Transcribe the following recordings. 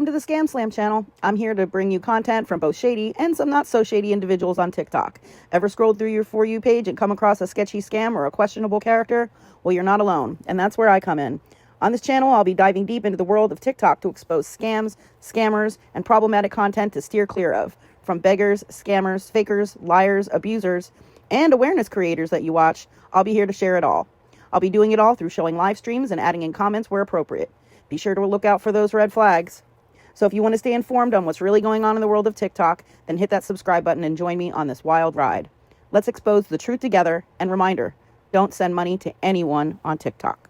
to the Scam Slam channel. I'm here to bring you content from both shady and some not so shady individuals on TikTok. Ever scrolled through your For You page and come across a sketchy scam or a questionable character? Well, you're not alone, and that's where I come in. On this channel, I'll be diving deep into the world of TikTok to expose scams, scammers, and problematic content to steer clear of. From beggars, scammers, fakers, liars, abusers, and awareness creators that you watch, I'll be here to share it all. I'll be doing it all through showing live streams and adding in comments where appropriate. Be sure to look out for those red flags. So if you want to stay informed on what's really going on in the world of TikTok, then hit that subscribe button and join me on this wild ride. Let's expose the truth together, and reminder, don't send money to anyone on TikTok.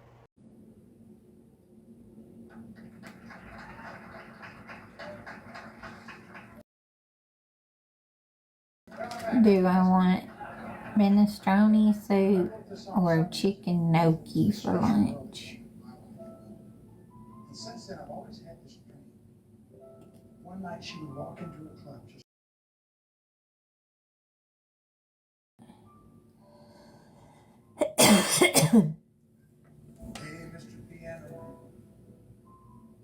Do I want minestrone soup or chicken gnocchi for lunch? Since then, I've always had this dream. One night she would walk into a club just Hey, Mr. Piano,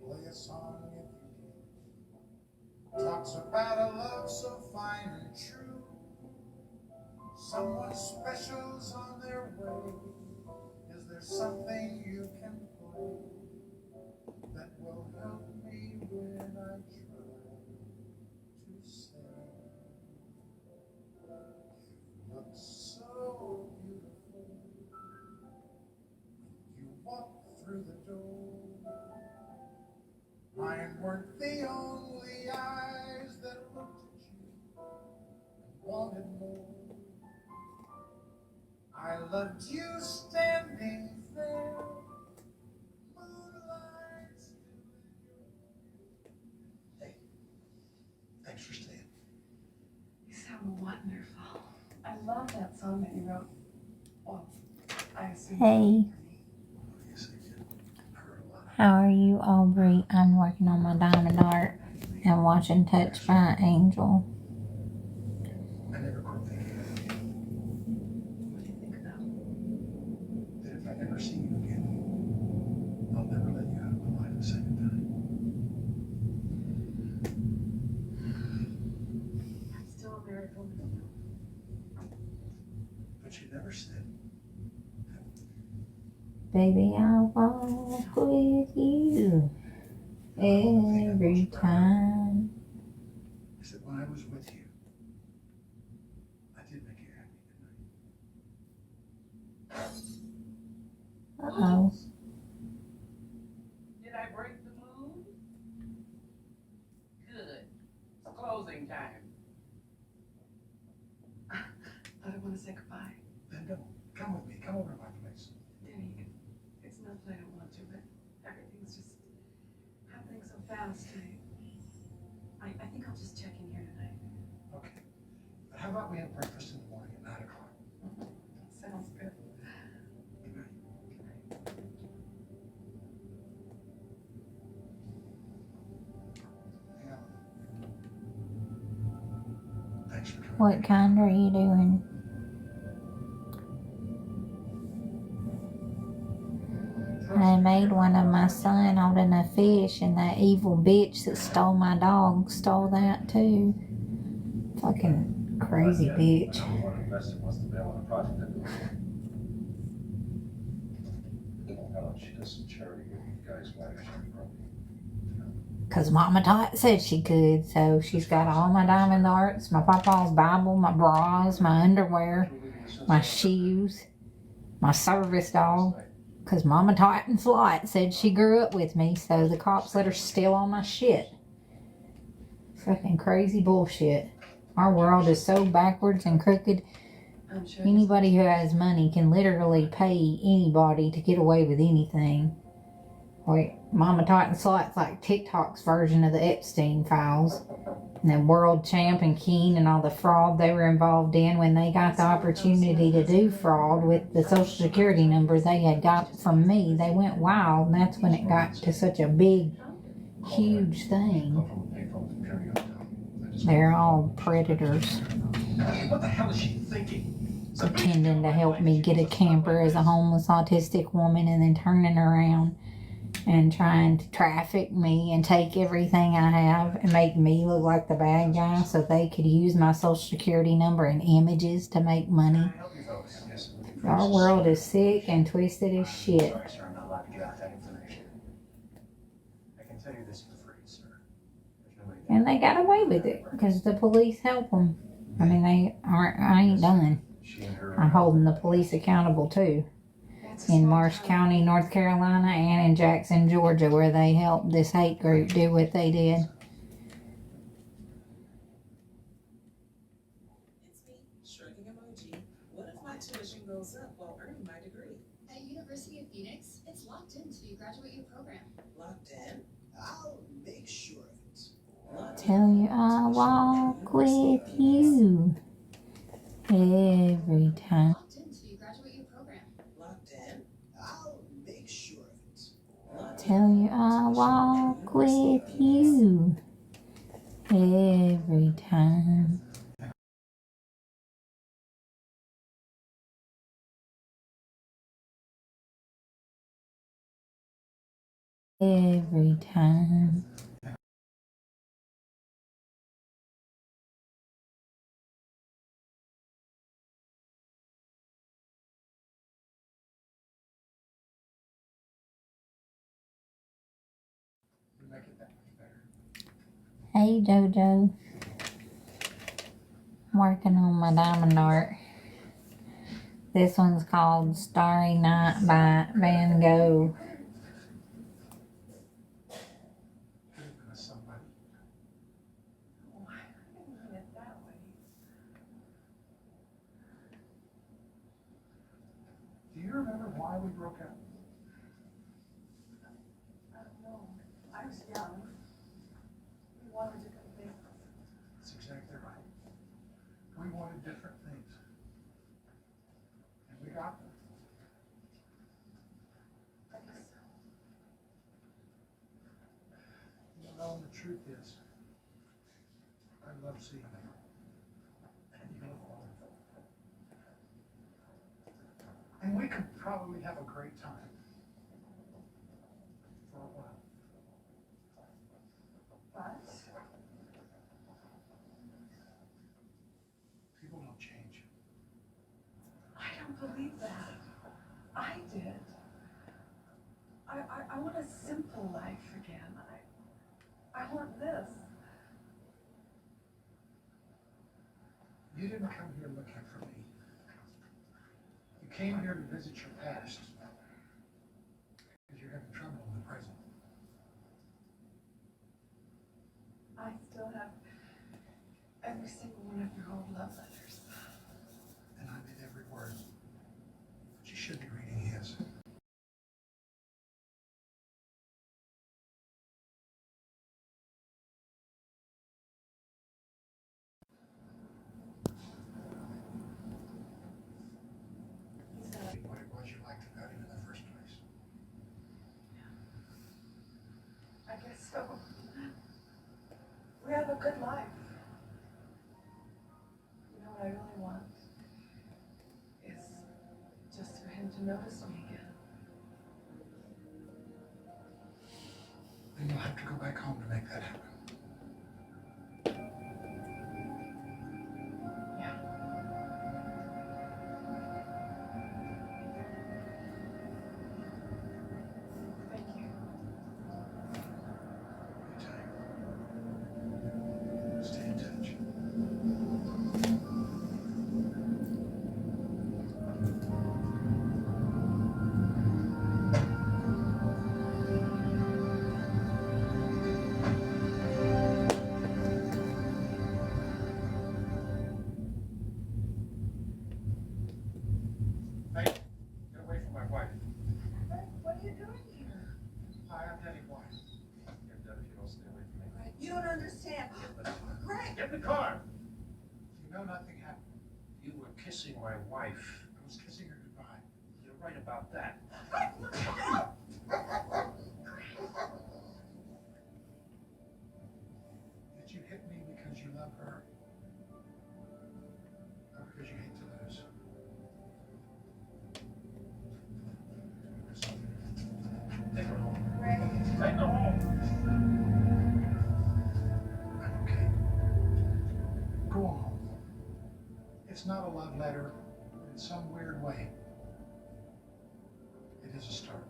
play a song if you can. Talks about a love so fine and true. Someone special's on their way. Is there something you can play that will help me when I try to say? You look so beautiful. You walk through the door. Mine weren't the only eyes that looked at you and wanted more. I loved you standing there, moonlight still in your. Hey, thanks for staying. You sound wonderful. I love that song that you wrote. Well, I assume. Hey, how are you, Aubrey? I'm working on my diamond art and watching Touched by an Angel. I never quit thinking of you. What do you think about? That if I never see you again, I'll never let you out of my life a second time. I'm still a married woman. But you never said. Baby, I'll walk with you every time. Is that when I was with you, I did make you happy, didn't I? Uh-oh. Did I break the mood? Good. It's closing time. I don't want to say goodbye. Then don't. Come with me. Come over to my place. Danny, it's not that I don't want to, but everything's just happening so fast. I think I'll just check in here tonight. Okay. But how about we have breakfast in the morning at 9 o'clock? Sounds good. Good night. Hang on. Thanks for coming. What kind are you doing? I made one of my son holding a fish, and that evil bitch that stole my dog stole that too. Fucking crazy bitch. Cause Mama Tot said she could, so she's got all my diamond arts, my Papa's Bible, my bras, my underwear, my shoes, my service dog. Cause Mama Tot and Slot said she grew up with me, so the cops let her steal all my shit. Fucking crazy bullshit. Our world is so backwards and crooked. I'm sure. Anybody who has money can literally pay anybody to get away with anything. Like Mama Tot and Slot's like TikTok's version of the Epstein files. And then World Champ and Keen and all the fraud they were involved in when they got the opportunity to do fraud with the social security number they had got from me. They went wild, and that's when it got to such a big, huge thing. They're all predators. What the hell is she thinking? Pretending to help me get a camper as a homeless autistic woman and then turning around and trying to traffic me and take everything I have and make me look like the bad guy so they could use my social security number and images to make money. Our world is sick and twisted as shit. Sorry, sir, I'm not allowed to give out that information. I can tell you this for free, sir. There's nobody there. And they got away with it because the police help them. I mean, I ain't done. She and her. I'm holding the police accountable too. In Marsh County, North Carolina, and in Jackson, Georgia, where they helped this hate group do what they did. It's me, shrugging emoji. What if my tuition goes up while earning my degree? At University of Phoenix, it's locked in until you graduate your program. Locked in? I'll make sure of it. Tell you I'll walk with you every time. Locked in until you graduate your program. Locked in? I'll make sure of it. Tell you I'll walk with you every time. Every time. You make it that much better. Hey Jojo. I'm working on my diamond art. This one's called Starry Night by Van Gogh. Even as somebody. Why? I didn't mean it that way. Do you remember why we broke up? I don't know. I was young. We wanted different things. That's exactly right. We wanted different things. And we got them. I guess so. You know, the truth is, I love seeing you. And you look wonderful. And we could probably have a great time. For a while. But People don't change. I don't believe that. I did. I want a simple life again. I want this. You didn't come here looking for me. You came here to visit your past. Because you're having trouble in the present. I still have every single one of your old love letters. And I did every word. But you should be reading his. What it was you liked about him in the first place. I guess so. We have a good life. You know what I really want is just for him to notice me again. Then you'll have to go back home to make that happen. Yeah. Thank you. Anytime. Stay in touch. Hey, get away from my wife. What are you doing here? Hi, I'm Danny White. You're dead if you don't stay away from me. You don't understand. Greg! Get in the car! You know nothing happened. You were kissing my wife. I was kissing her goodbye. You're right about that. Did you hit me because you love her? Or because you hate to lose? Take her home. It's not a love letter. In some weird way, it is a start.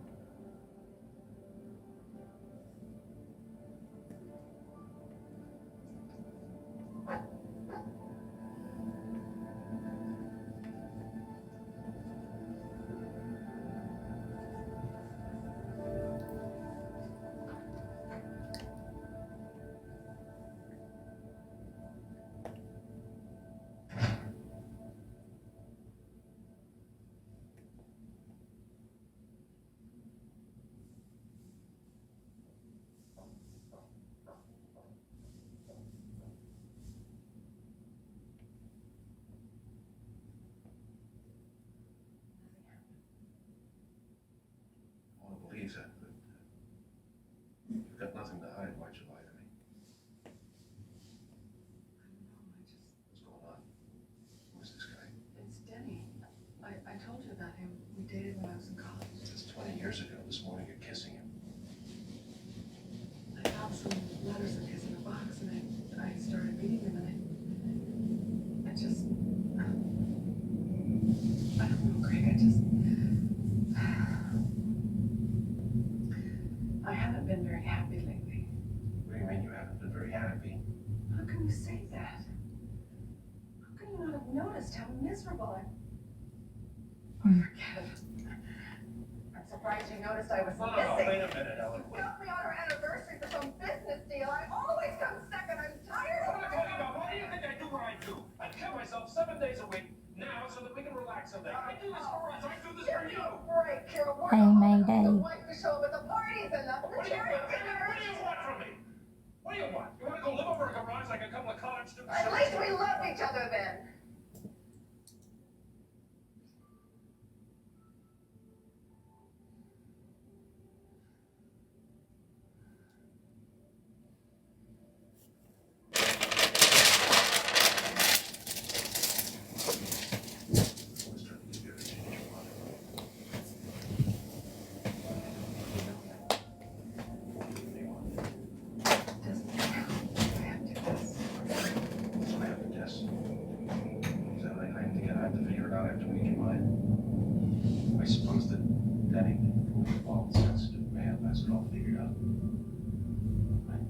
I want to believe that, but you've got nothing to hide. Why'd you lie to me? What's going on? Who's this guy? It's Denny. I told you about him. We dated when I was in college. That's 20 years ago. This morning you're kissing him. I found some letters of his in a box, and I started reading them, and I just, I don't know, Greg, I haven't been very happy lately. What do you mean you haven't been very happy? How can you say that? How can you not have noticed how miserable I... Oh, forget it. I'm surprised you noticed I was missing. Wait a minute, Ellen. You got me on our anniversary for some business deal. I always come second. I'm tired of What am I talking about? Why do you think I do what I do? I kill myself 7 days a week now so that we can relax someday. I do this for us. I do this for Give me you. a break, Carol. We're Hey, all Mayday. the wife to show up at the parties and the What do you charity want? dinners. What do you want from me? What do you want? You want to go live over a garage like a couple of college students? At least we love each other then. I was trying to get you to change your mind. What do you want? I have to guess. So I have to guess. So I have to figure it out. I have to read your mind. I suppose that Danny, well, sensitive man, has it all figured out. Right?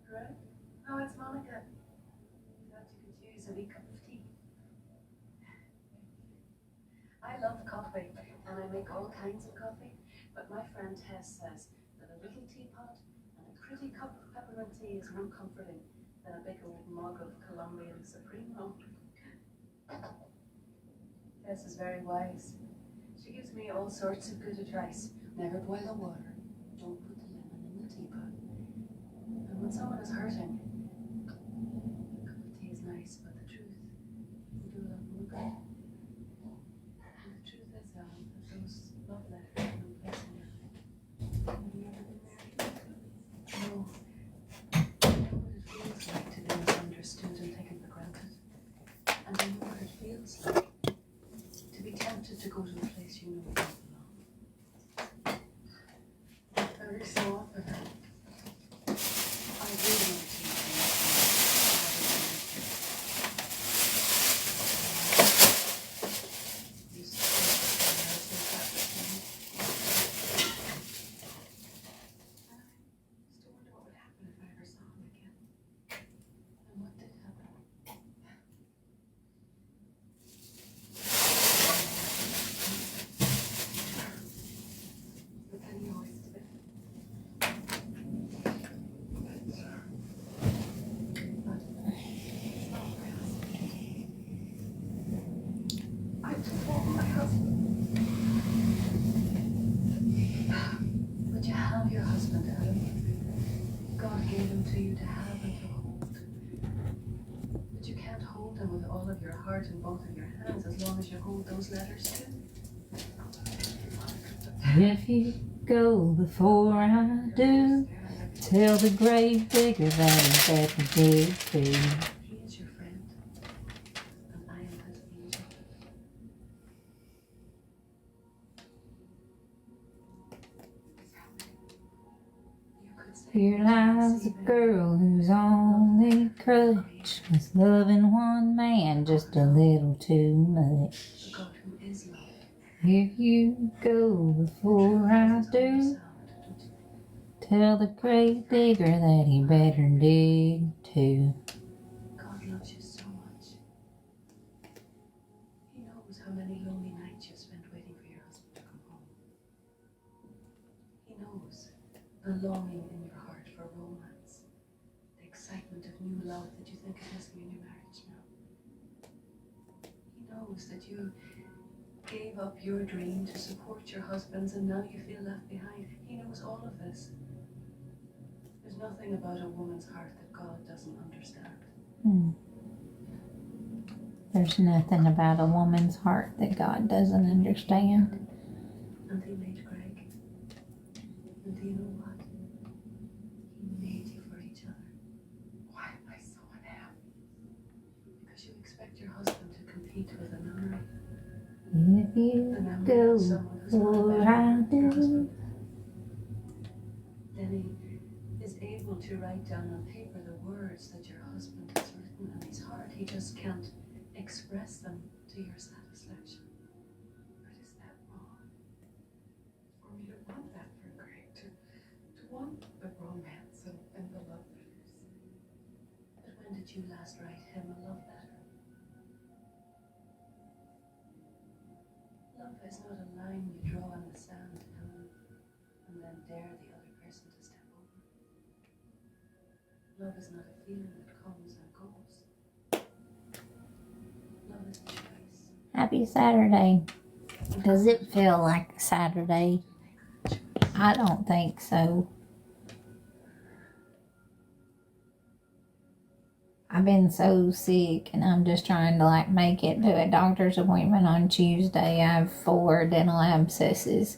Greg? Oh, it's Monica. Thought you could use a wee cup of tea. I love coffee, and I make all kinds of coffee. But my friend Tess says that a little teapot and a pretty cup of peppermint tea is more comforting than a big old mug of Colombian Supremo. Tess is very wise. She gives me all sorts of good advice. Never boil the water. Don't put the lemon in the teapot. And when someone is hurting, a cup of tea is nice, but the truth will do a lot more good. And the truth is, that those love letters are no place in your life. Have you ever been married? No. I know what it feels like to be misunderstood and taken for granted. And I know what it feels like to be tempted to go to the place you know you don't belong. Every so often, I really want to you still wonder what would happen if I ever saw him again. And what did happen? But then he always did. I told my husband. But you have your husband, Adam. God gave him to you to have and to hold. But you can't hold him with all of your heart and both of your hands as long as you hold those letters too. If you go before I do, tell the grave digger that he's at the dead tree. Here lies a girl whose only crutch was loving one man just a little too much. The God who is love. Here you go before I do. Tell the grave digger that he better dig too. God loves you so much. He knows how many lonely nights you've spent waiting for your husband to come home. He knows the longing in your heart for romance, the excitement of new love that you think is missing in your marriage now. He knows that you gave up your dream to support your husband's and now you feel left behind. He knows all of this. There's nothing about a woman's heart that God doesn't understand. There's nothing about a woman's heart that God doesn't understand. And he made Greg. And do you know what? He made you for each other. Why am I so unhappy? Because you expect your husband to compete with a memory. If you go where I do. Then he is able to write down on paper the words that your husband has written in his heart. He just can't express them to your satisfaction. But is that wrong? For me to want that for Greg, to want the romance and the love letters. But when did you last write him a love letter? Love is not a line you draw in the sand, Helen, and then dare the other person to step over. Love is not a feeling that comes and goes. Love is a choice. Happy Saturday. Does it feel like Saturday? I don't think so. I've been so sick and I'm just trying to make it to a doctor's appointment on Tuesday. I have 4 dental abscesses.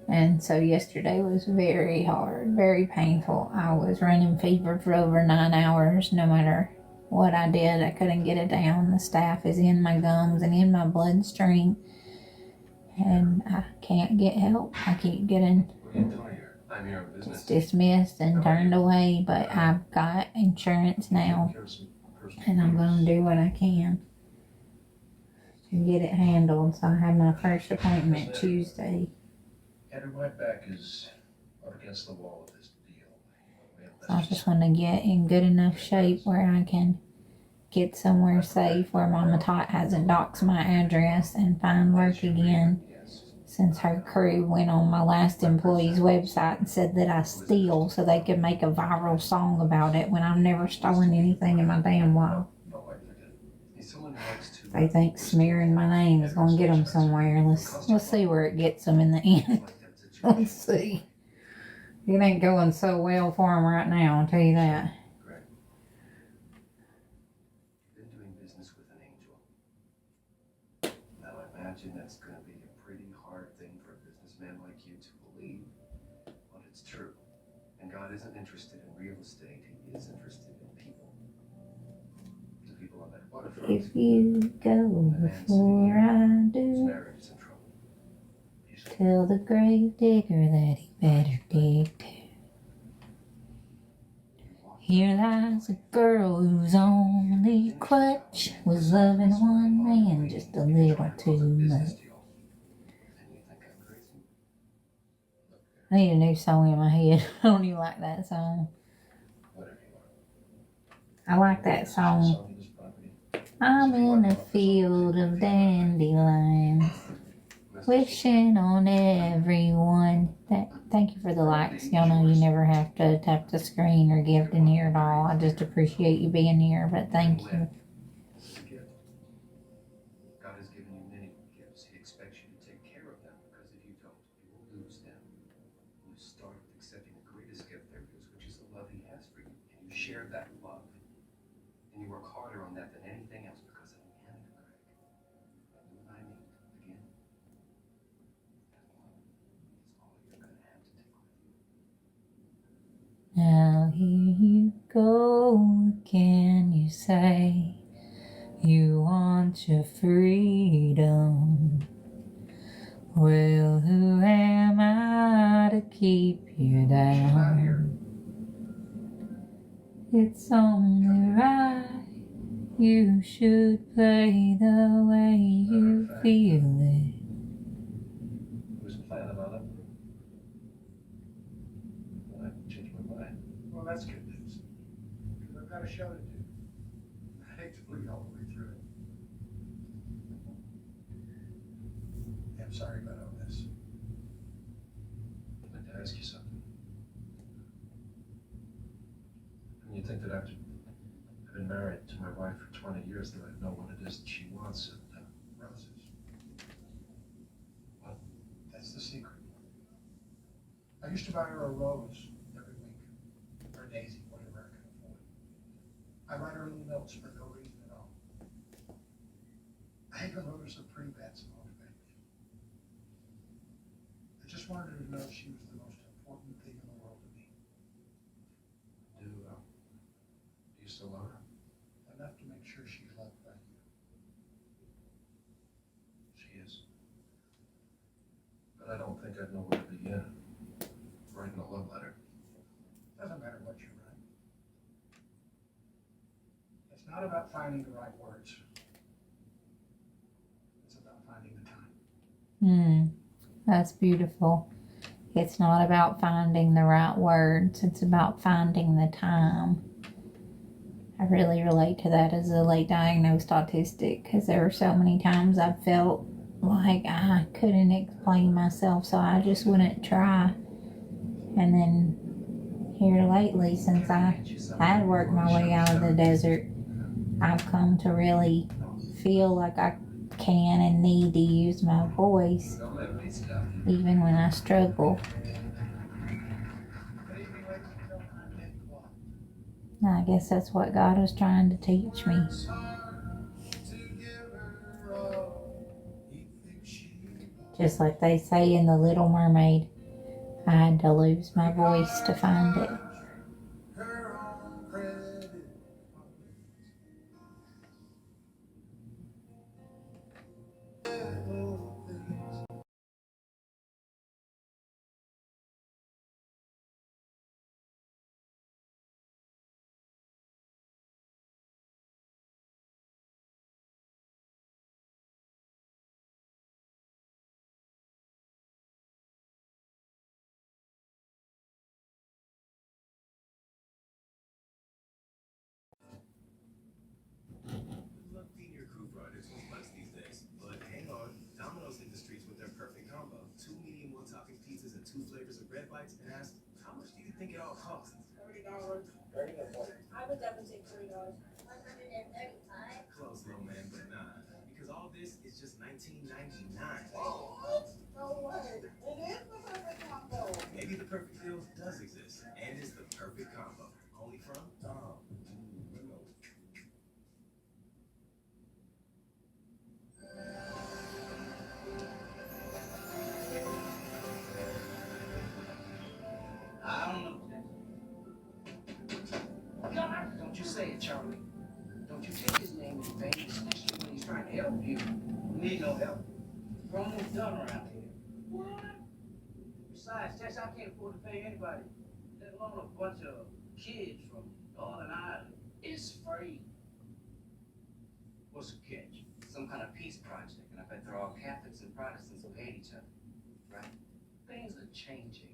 And so yesterday was very hard, very painful. I was running fever for over 9 hours. No matter what I did, I couldn't get it down. The staph is in my gums and in my bloodstream. And I can't get help. I keep getting dismissed and turned away, but I've got insurance now. And I'm going to do what I can to get it handled. So I have my first appointment Tuesday. Andrew, my back is up against the wall of this deal. So I just want to get in good enough shape where I can get somewhere safe where Mama Tot hasn't doxed my address and find work again. Since her crew went on my last employee's website and said that I steal so they could make a viral song about it when I've never stolen anything in my damn life. They think smearing my name is going to get them somewhere. Let's see where it gets them in the end. Let's see. It ain't going so well for them right now, I'll tell you that. You've been doing business with an angel. Now I imagine that's going to be a pretty hard thing for a businessman like you to believe, but it's true. And God isn't interested in real estate, he is interested in people. The people on that waterfront. If you go before I do, tell the grave digger that he better dig too. Here lies a girl whose only crutch was loving one man just a little too much. I need a new song in my head. I don't even like that song. I like that song. I'm in a field of dandelions, wishing on everyone that. Thank you for the likes. Y'all know you never have to tap the screen or give to near at all. I just appreciate you being here, but thank you. God has given you many gifts. He expects you to take care of them, because if you don't, you will lose them. You start with accepting the greatest gift there is, which is the love he has for you. And you share that love. And you work harder on that than anything else, because in the end, Greg, you and I meet again. That love is all you're going to have to take with you. Now here you go again, you say you want your freedom. Well, who am I to keep you down? It's only right. You should play the way you feel it. I was planning on it. But I changed my mind. Well, that's good news. Because I've got a show to do. I hate to put you all the way through it. I'm sorry about all this. I'd like to ask you something. And you think that after I've been married to my wife for 20 years that I know what it is that she wants and Roses. What? That's the secret. I used to buy her a rose every week. Or a daisy, whatever I could afford. I write her little notes for no reason at all. I even wrote her some pretty bad songs, baby. I just wanted her to know she was the most important thing in the world to me. do you still love her? Enough to make sure she's loved by you. She is. But I don't think I'd know where to begin. Writing a love letter. Doesn't matter what you write. It's not about finding the right words. It's about finding the time. That's beautiful. It's not about finding the right words. It's about finding the time. I really relate to that as a late diagnosed autistic because there were so many times I felt like I couldn't explain myself, so I just wouldn't try. And then here lately, since I had worked my way out of the desert, I've come to really feel like I can and need to use my voice even when I struggle. I guess that's what God was trying to teach me. Just like they say in The Little Mermaid, I had to lose my voice to find it. Love feeding your crew riders with much these days. But hang on, Domino's hit the streets with their perfect combo. 2 medium one-topping pizzas and 2 flavors of bread bites, and asked, how much do you think it all costs? $30. I would definitely take $30. Close, little man, but nah. Because all this is just $19.99. What? No way. It is the perfect combo. Maybe the perfect deal does exist, and it's the perfect combo. Only from Dom. I don't know. God, don't you say it, Charlie. Don't you take his name in vain, especially when he's trying to help you. We need no help. We're almost done around here. What? Besides, Tess, I can't afford to pay anybody, let alone a bunch of kids from Northern Ireland. It's free. What's the catch? Some kind of peace project, and I bet they're all Catholics and Protestants who hate each other, right? Things are changing.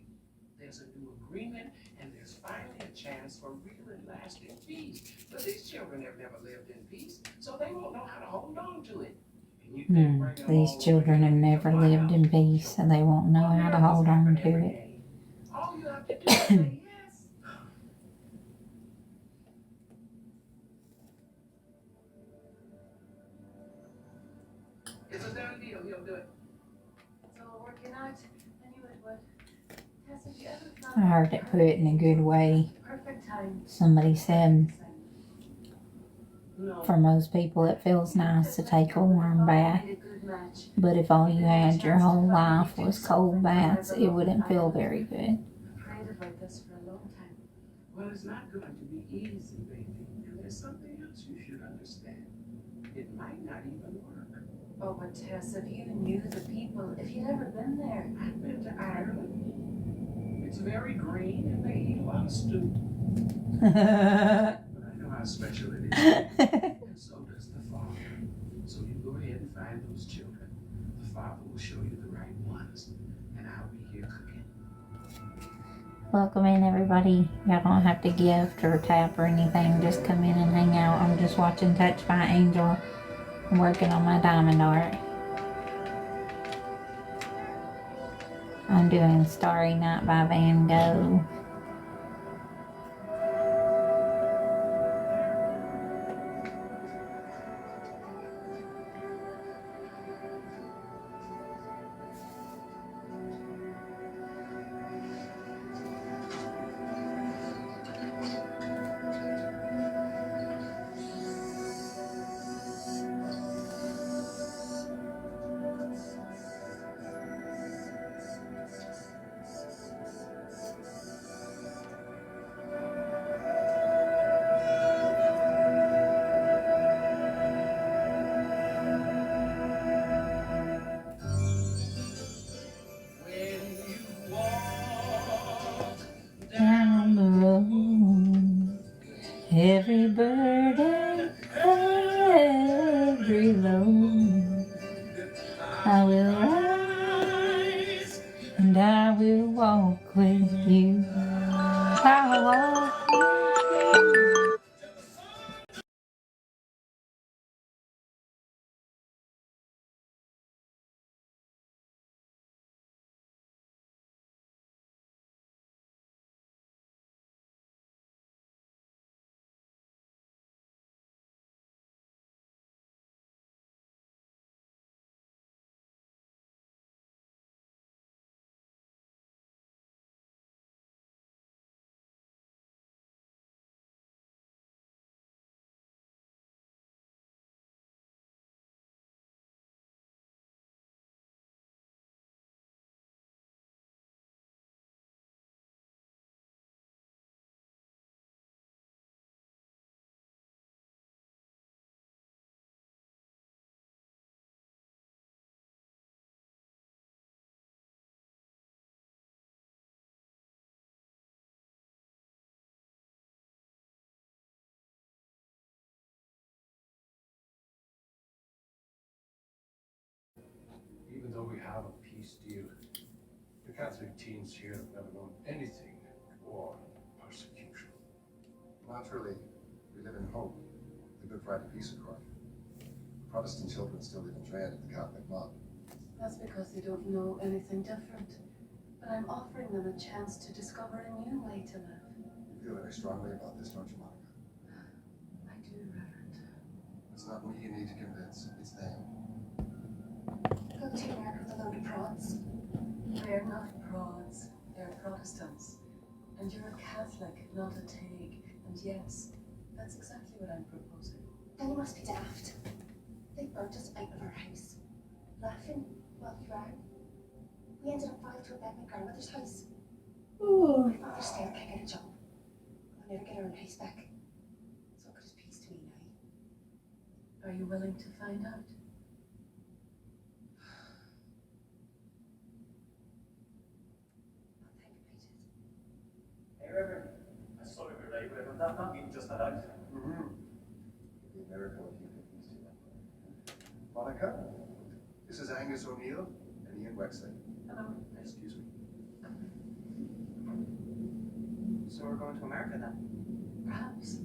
There's a new agreement, and there's finally a chance for real and lasting peace. But these children have never lived in peace, so they won't know how to hold on to it. And you think bringing them These all children have over never to my lived in house- peace, and they won't know how to hold on to it. All you have to do is say yes. It's a done deal. He'll do it. It's all working out. I knew it would. Tess, have you ever felt I heard it put in a good way. perfect time? Somebody said, No. for most people, it feels nice to take a warm bath. Find a good match. But if all you had your whole life was cold baths, it wouldn't feel very good. I've prayed about this for a long time. Well, it's not going to be easy, baby. And there's something else you should understand. It might not even work. Oh, but Tess, if you knew the people, if you'd ever been there. I've been to Ireland. It's very green and they eat a lot of stew. But I know how special it is. And so does the Father. So you go ahead and find those children. The Father will show you the right ones. And I'll be here cooking. Welcome in, everybody. Y'all don't have to gift or tap or anything. Just come in and hang out. I'm just watching Touched by Angel. I'm working on my diamond art. I'm doing Starry Night by Van Gogh. Down the road, every burden, every load, I will rise and I will walk with you. I'll walk with you. Even though we have a peace deal, the Catholic teens here have never known anything but war and persecution. Naturally, we live in hope, the Good Friday Peace Accord. Protestant children still live in dread of the Catholic mob. That's because they don't know anything different. But I'm offering them a chance to discover a new way to live. You feel very strongly about this, don't you, Monica? I do, Reverend. It's not me you need to convince, it's them. Go to America with a load of prods. They're not prods, they're Protestants. And you're a Catholic, not a Taig. And yes, that's exactly what I'm proposing. Then you must be daft. They burnt us out of our house. Laughing while we ran. We ended up filed to a bed in my grandmother's house. My father still can't get a job. We'll never get our own house back. So good as peace to me now. Are you willing to find out? I'll think about it. Hey, Reverend. I saw you were late, Reverend. That meeting just had out. The American will keep it easy. Monica, this is Angus O'Neill and Ian Wexley. Hello. Excuse me. So we're going to America then? Perhaps.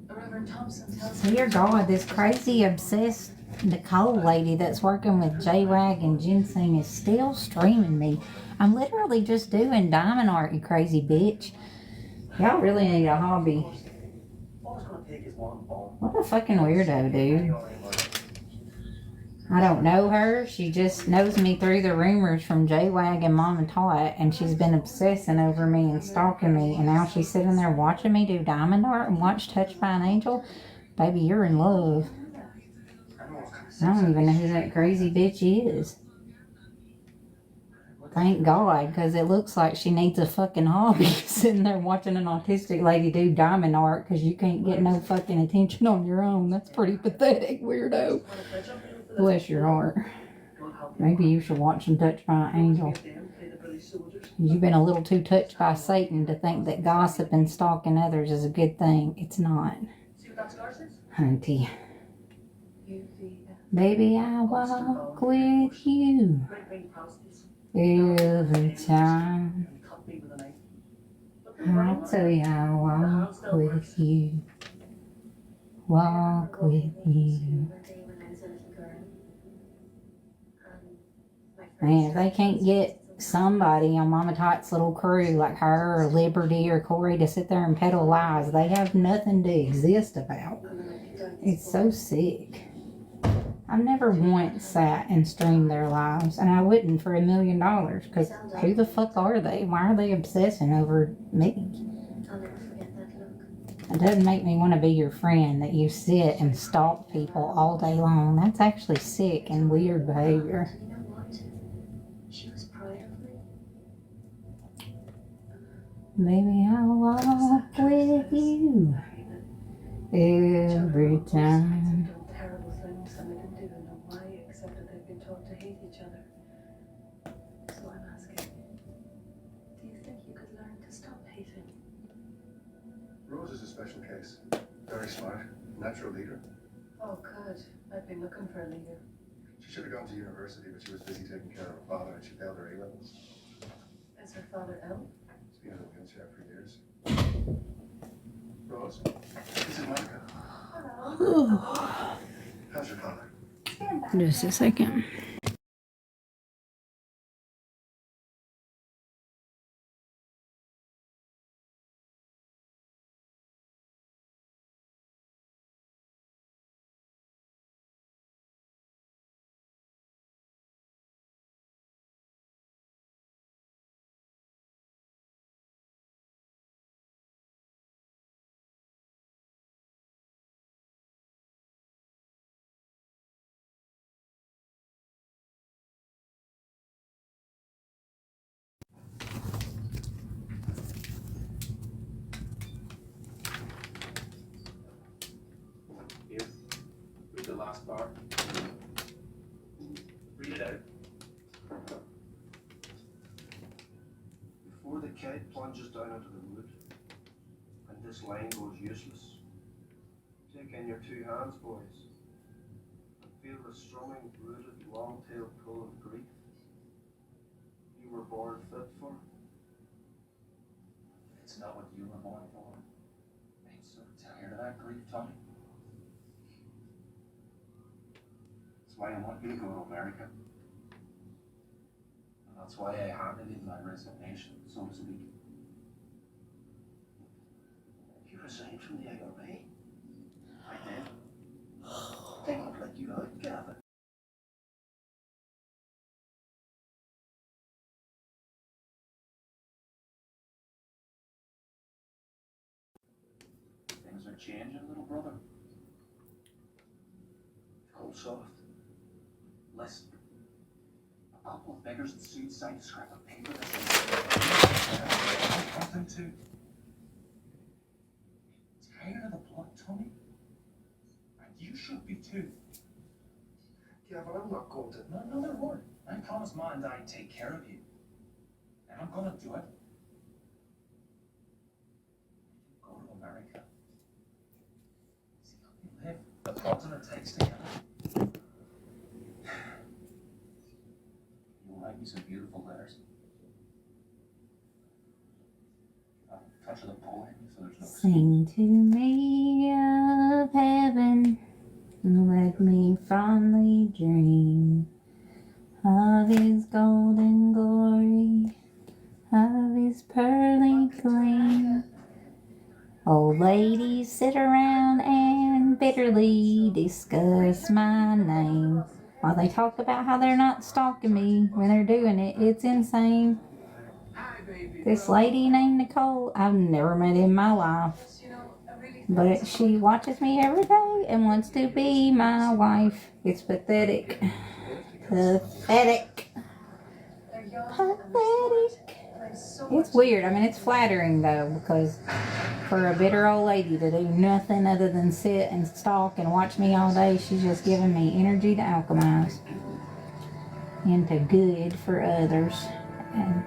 Reverend Thompson tells me. Dear God, this crazy obsessed Nicole lady that's working with J-Wag and Ginseng is still streaming me. I'm literally just doing diamond art, you crazy bitch. Y'all really need a hobby. All it's going to take is one phone. What a fucking weirdo, dude. I don't know her. She just knows me through the rumors from J-Wag and Mom and Tot, and she's been obsessing over me and stalking me, and now she's sitting there watching me do diamond art and watch Touched by an Angel. Baby, you're in love. I don't even know who that crazy bitch is. Thank God, because it looks like she needs a fucking hobby sitting there watching an autistic lady do diamond art because you can't get no fucking attention on your own. That's pretty pathetic, weirdo. Bless your heart. Maybe you should watch some Touched by an Angel. You've been a little too touched by Satan to think that gossip and stalking others is a good thing. It's not. See what that scar says? Hunty. UVF. Baby, I walk with you Great big promises. every time. And cut me with a knife. But the I'll brain- tell you I walk with you. Walk with you. Man, if they can't get somebody on Mama Tot's little crew like her or Liberty or Corey to sit there and peddle lies, they have nothing to exist about. It's so sick. I've never once sat and streamed their lives, and I wouldn't for $1 million, because who the fuck are they? Why are they obsessing over me? I'll never forget that look. It doesn't make me want to be your friend that you sit and stalk people all day long. That's actually sick and weird behavior. And you know what? She was proud of me. Baby, I'll walk with you every time. Done terrible things and they didn't even know why, except that they've been taught to hate each other. So I'm asking, do you think you could learn to stop hating? Rose is a special case. Very smart, natural leader. Oh, good. I've been looking for a leader. She should have gone to university, but she was busy taking care of her father and she failed her A-levels. Is her father ill? She's been in a wheelchair for years. Rose, this is Monica. How's your father? Just a second. Here, read the last bar. Read it out. Before the kite plunges down into the wood, and this line goes useless, take in your two hands, boys, and feel the strumming, rooted, long-tailed pull of grief you were born fit for. It's not what you were born for. I'm so tired of that grief, Tommy. That's why I want you to go to America. And that's why I handed in my resignation, so to speak. You resigned from the IRA? I did. They won't let you out, Gavin. Things are changing, little brother. Go soft. Listen. A couple of beggars in suits signed a scrap of paper that says nothing to. Tired of the blood, Tommy? And you should be too. Yeah, but I'm not going to. Not another word. I promised Ma and I'd take care of you. And I'm gonna do it. Go to America. See how we live. The blood's in our takes together. You'll write me some beautiful letters. Touch of the poem, so there's no. Sing to me of heaven, let me fondly dream of his golden glory, of his pearly gleam. Old ladies sit around and bitterly discuss my name while they talk about how they're not stalking me when they're doing it. It's insane. This lady named Nicole, I've never met in my life, but she watches me every day and wants to be my wife. It's pathetic. Pathetic. Pathetic. It's weird. I mean, it's flattering though, because for a bitter old lady to do nothing other than sit and stalk and watch me all day, she's just giving me energy to alchemize into good for others. And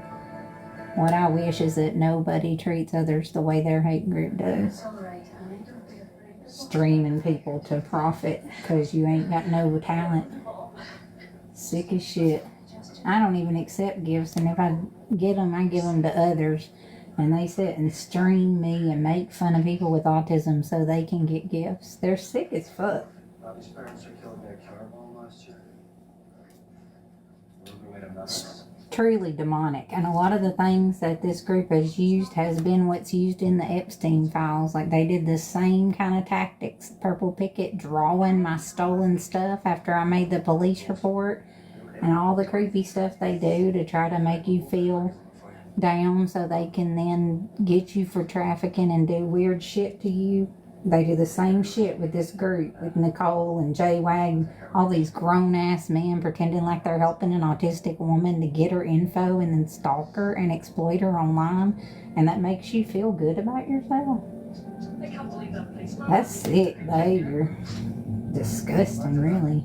What I wish is that nobody treats others the way their hate group does. It's all right, honey. Don't be afraid. Streaming people to profit because you ain't got no talent. Sick as shit. I don't even accept gifts, and if I get them, I give them to others. And they sit and stream me and make fun of people with autism so they can get gifts. They're sick as fuck. Bobby's parents are killed by a killer bomb last year. Ruby made another. Truly demonic. And a lot of the things that this group has used has been what's used in the Epstein files. Like they did the same kind of tactics. Purple Picket drawing my stolen stuff after I made the police report. And all the creepy stuff they do to try to make you feel down so they can then get you for trafficking and do weird shit to you. They do the same shit with this group, with Nicole and Jay Wag, all these grown-ass men pretending like they're helping an autistic woman to get her info and then stalk her and exploit her online, and that makes you feel good about yourself. I can't believe that place. That's sick behavior. Disgusting, really.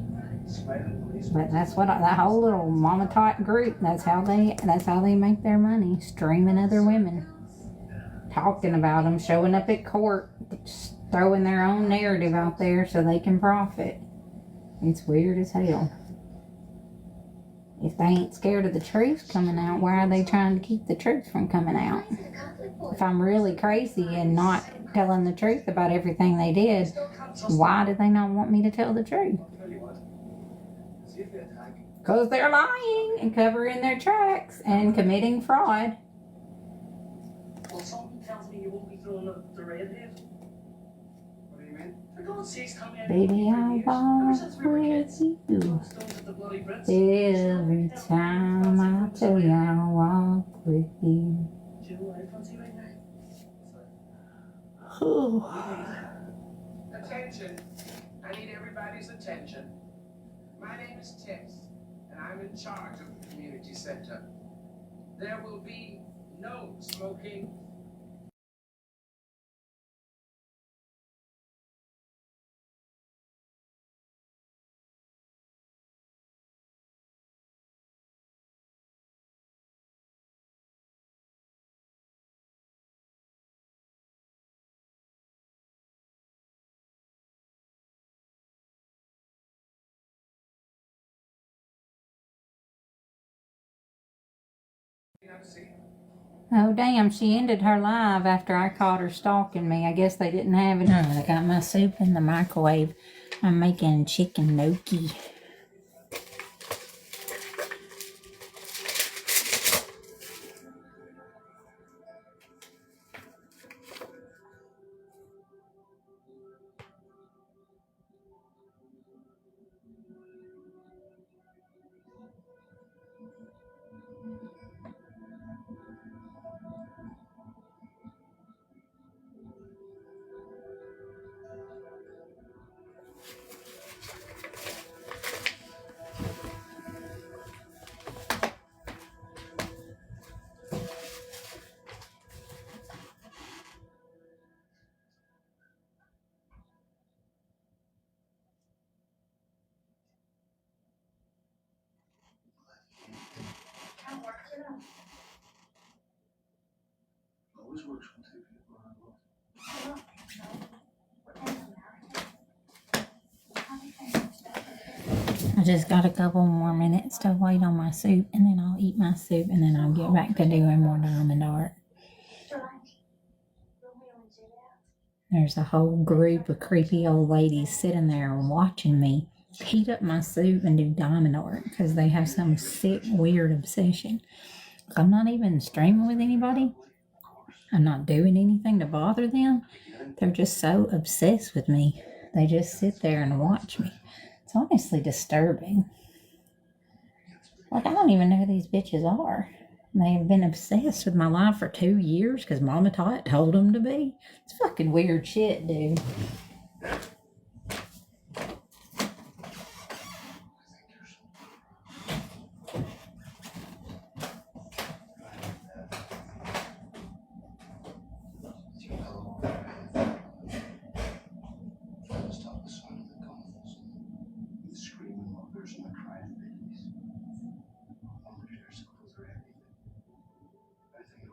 But that's what that whole little mama tot group. That's how they make their money, streaming other women, talking about them, showing up at court, just throwing their own narrative out there so they can profit. It's weird as hell. If they ain't scared of the truth coming out, why are they trying to keep the truth from coming out? If I'm really crazy and not telling the truth about everything they did, why do they not want me to tell the truth? Because they're lying and covering their tracks and committing fraud. Well, something tells me you won't be throwing up the redhead. What do you mean? For God's sakes, tell me Baby, I walk ever since we were kids. with you. Stones at the bloody Brits. Every time I tell you I walk with you. Do you know what I fancy right now? Attention. I need everybody's attention. My name is Tess, and I'm in charge of the community center. There will be no smoking. Oh, damn, she ended her live after I caught her stalking me. I guess they didn't have it. Oh, I got my soup in the microwave. I'm making chicken gnocchi. Always works when two people are involved. I just got a couple more minutes to wait on my soup, and then I'll eat my soup, and then I'll get back to doing more diamond art. There's a whole group of creepy old ladies sitting there watching me heat up my soup and do diamond art because they have some sick, weird obsession. I'm not even streaming with anybody. I'm not doing anything to bother them. They're just so obsessed with me. They just sit there and watch me. It's honestly disturbing. Like, I don't even know who these bitches are. They have been obsessed with my life for 2 years because Mama Tot told them to be. It's fucking weird shit, dude. Screaming mothers and the crying babies. Only their schools are empty. I think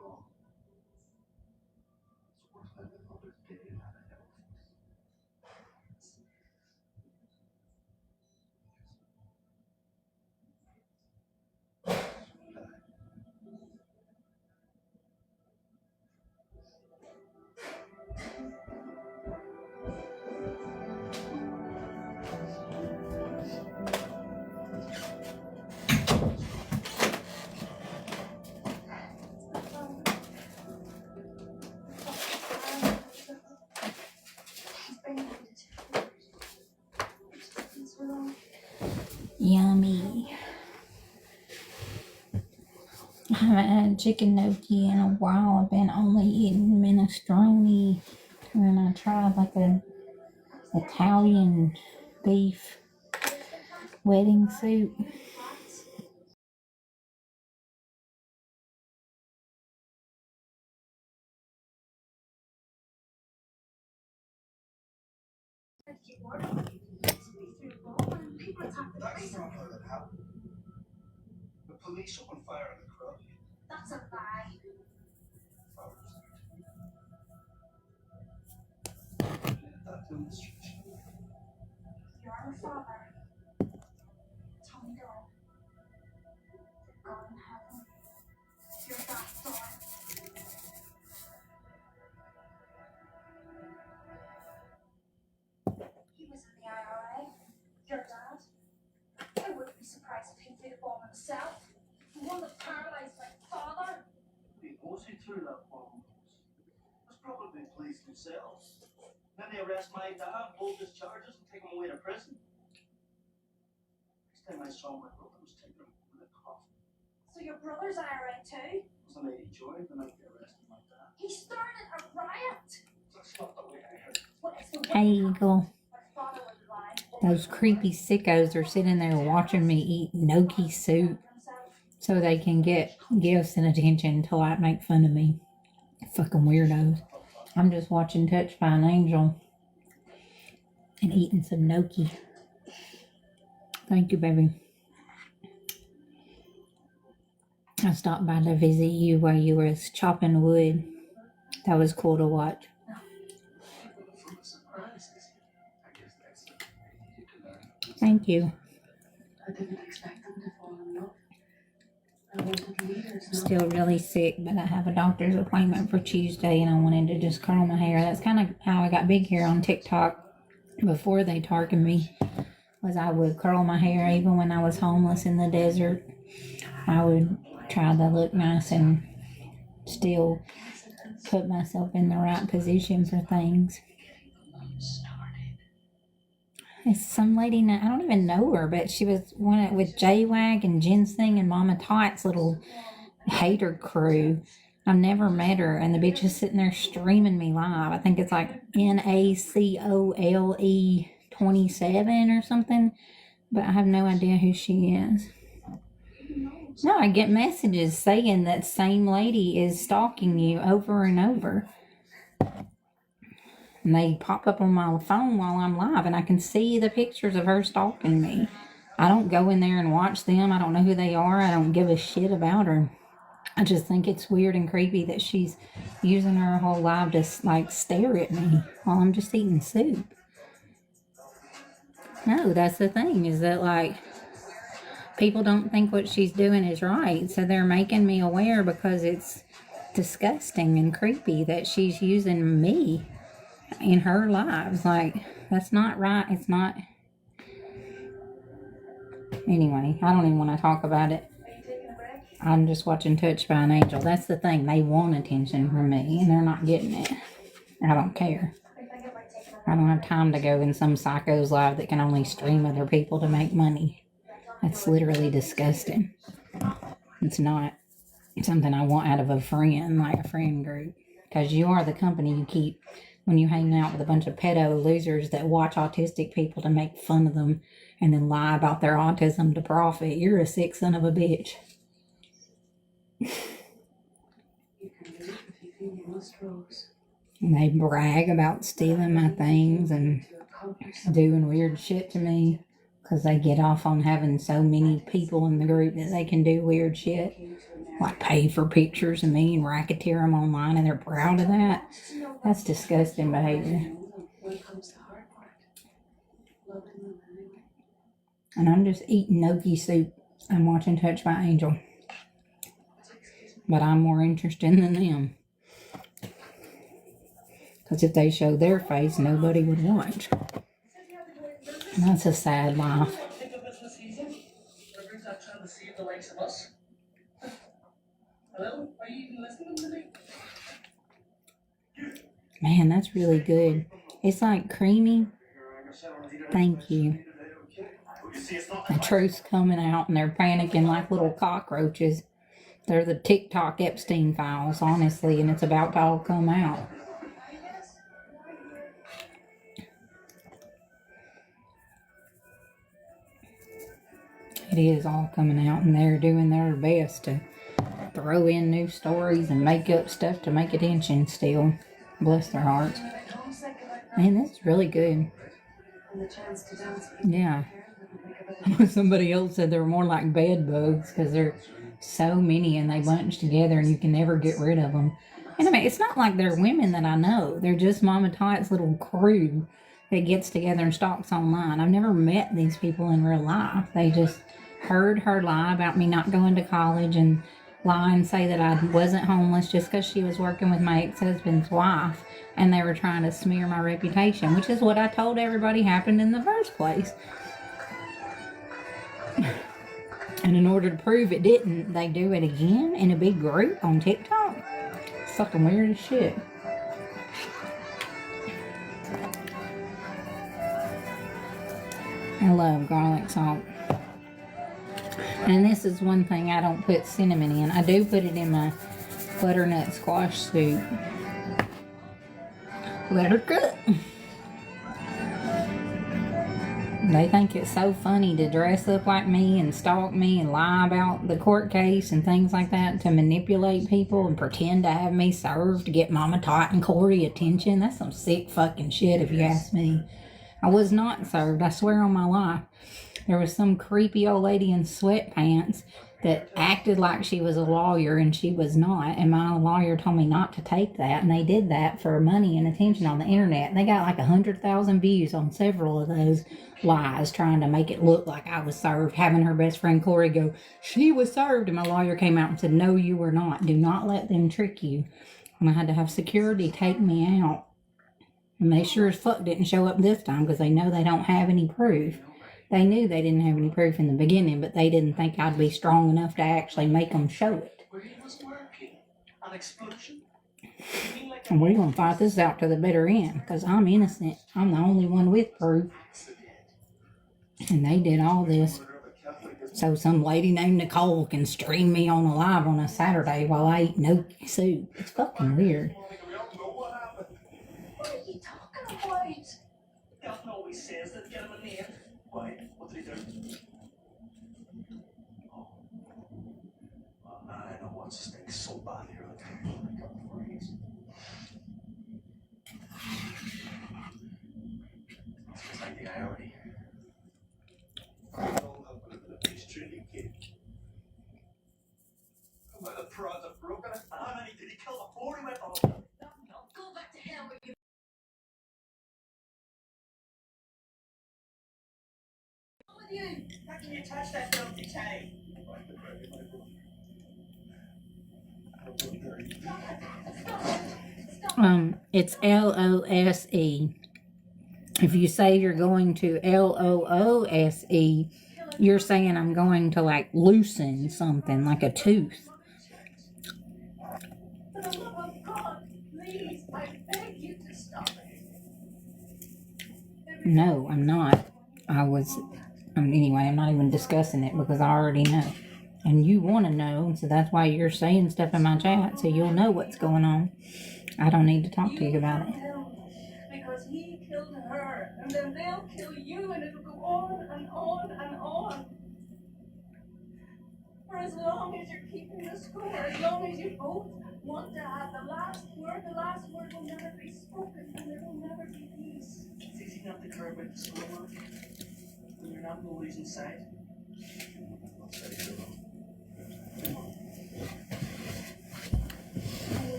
Yummy. I haven't had chicken gnocchi in a while. I've been only eating minestrone. And then I tried like a Italian beef wedding soup. That's not how that happened. The police opened fire on the crowd. That's a lie. That demonstration. You're her father. Tommy Doe. God in heaven. You're that son. He was in the IRA. Your dad. I wouldn't be surprised if he did a bomb himself. The one that paralyzed my father. The he threw that bomb was probably police themselves. Then they arrest my dad, hold his charges, and take him away to prison. Next time I saw my brother was taking him in a coffin. So your brother's IRA too? Was the lady joined the night they arrested my dad? He started a riot. That's not the way I heard it. What is the Hey, Eagle. My father was lying. Those creepy sickos are sitting there watching me eat gnocchi soup so they can get gifts and attention until I make fun of me. Fucking weirdos. I'm just watching Touched by an Angel and eating some gnocchi. Thank you, baby. I stopped by to visit you while you were chopping wood. That was cool to watch. Thank you. I didn't expect them to fall in love. I wanted leaders. Still really sick, but I have a doctor's appointment for Tuesday and I wanted to just curl my hair. That's kind of how I got big here on TikTok before they targeted me, was I would curl my hair even when I was homeless in the desert. I would try to look nice and still put myself in the right position for things. It's some lady, I don't even know her, but she was one with J-Wag and Ginseng and Mama Tot's little hater crew. I've never met her, and the bitch is sitting there streaming me live. I think it's like NACOLE 27 or something, but I have no idea who she is. No, I get messages saying that same lady is stalking you over and over. And they pop up on my phone while I'm live, and I can see the pictures of her stalking me. I don't go in there and watch them. I don't know who they are. I don't give a shit about her. I just think it's weird and creepy that she's using her whole life to, like, stare at me while I'm just eating soup. No, that's the thing, is that, like, people don't think what she's doing is right, so they're making me aware because it's disgusting and creepy that she's using me in her lives. Like, that's not right. It's not. Anyway, I don't even want to talk about it. I'm just watching Touched by an Angel. That's the thing. They want attention from me, and they're not getting it. I don't care. I don't have time to go in some psycho's live that can only stream other people to make money. That's literally disgusting. It's not something I want out of a friend, like a friend group. Because you are the company you keep when you hang out with a bunch of pedo losers that watch autistic people to make fun of them and then lie about their autism to profit. You're a sick son of a bitch. And they brag about stealing my things and doing weird shit to me because they get off on having so many people in the group that they can do weird shit, like pay for pictures of me and racketeer them online, and they're proud of that. That's disgusting behavior. And I'm just eating gnocchi soup. I'm watching Touched by Angel. But I'm more interested than them. Because if they show their face, nobody would watch. And that's a sad life. Hello? Are you even listening to me? Man, that's really good. It's like creamy. Thank you. The truth's coming out and they're panicking like little cockroaches. They're the TikTok Epstein files, honestly, and it's about to all come out. It is all coming out, and they're doing their best to throw in new stories and make up stuff to make attention still. Bless their hearts. Man, this is really good. Yeah. Somebody else said they were more like bed bugs because they're so many and they bunch together and you can never get rid of them. And I mean, it's not like they're women that I know. They're just Mama Tot's little crew that gets together and stalks online. I've never met these people in real life. They just heard her lie about me not going to college and lie and say that I wasn't homeless just because she was working with my ex-husband's wife, and they were trying to smear my reputation, which is what I told everybody happened in the first place. And in order to prove it didn't, they do it again in a big group on TikTok. It's fucking weird as shit. I love garlic salt. And this is one thing I don't put cinnamon in. I do put it in my butternut squash soup. Let her cook. They think it's so funny to dress up like me and stalk me and lie about the court case and things like that to manipulate people and pretend to have me served to get Mama Tot and Corey attention. That's some sick fucking shit if you ask me. I was not served, I swear on my life. There was some creepy old lady in sweatpants that acted like she was a lawyer and she was not, and my lawyer told me not to take that, and they did that for money and attention on the internet. They got like 100,000 views on several of those lies, trying to make it look like I was served, having her best friend Corey go, she was served, and my lawyer came out and said, no, you were not. Do not let them trick you. And I had to have security take me out, and they sure as fuck didn't show up this time because they know they don't have any proof. They knew they didn't have any proof in the beginning, but they didn't think I'd be strong enough to actually make them show it. And we're going to fight this out to the bitter end, because I'm innocent. I'm the only one with proof. And they did all this so some lady named Nicole can stream me on a live on a Saturday while I eat no soup. It's fucking weird. What are you talking about? Dalton always says that get him a name. Why? What did he do? Oh. Well, now I know what stinks so bad here. I got freeze. It's like the irony. He's truly kid. Well, the prods are broken. How many did he kill before he went off? No, go back to hell with you. With you. How can you touch that filthy teddy? It's LOSE. If you say you're going to LOOSE, you're saying I'm going to like loosen something, like a tooth. For the love of God, please, I beg you to stop it. No, I'm not. Anyway, I'm not even discussing it because I already know. And you want to know, so that's why you're saying stuff in my chat, so you'll know what's going on. I don't need to talk to you about it. Because he killed her, and then they'll kill you, and it'll go on and on and on. For as long as you're keeping the score, as long as you both want to have the last word will never be spoken, and there will never be peace. It's easy not to care about the scoreboard when you're not always inside.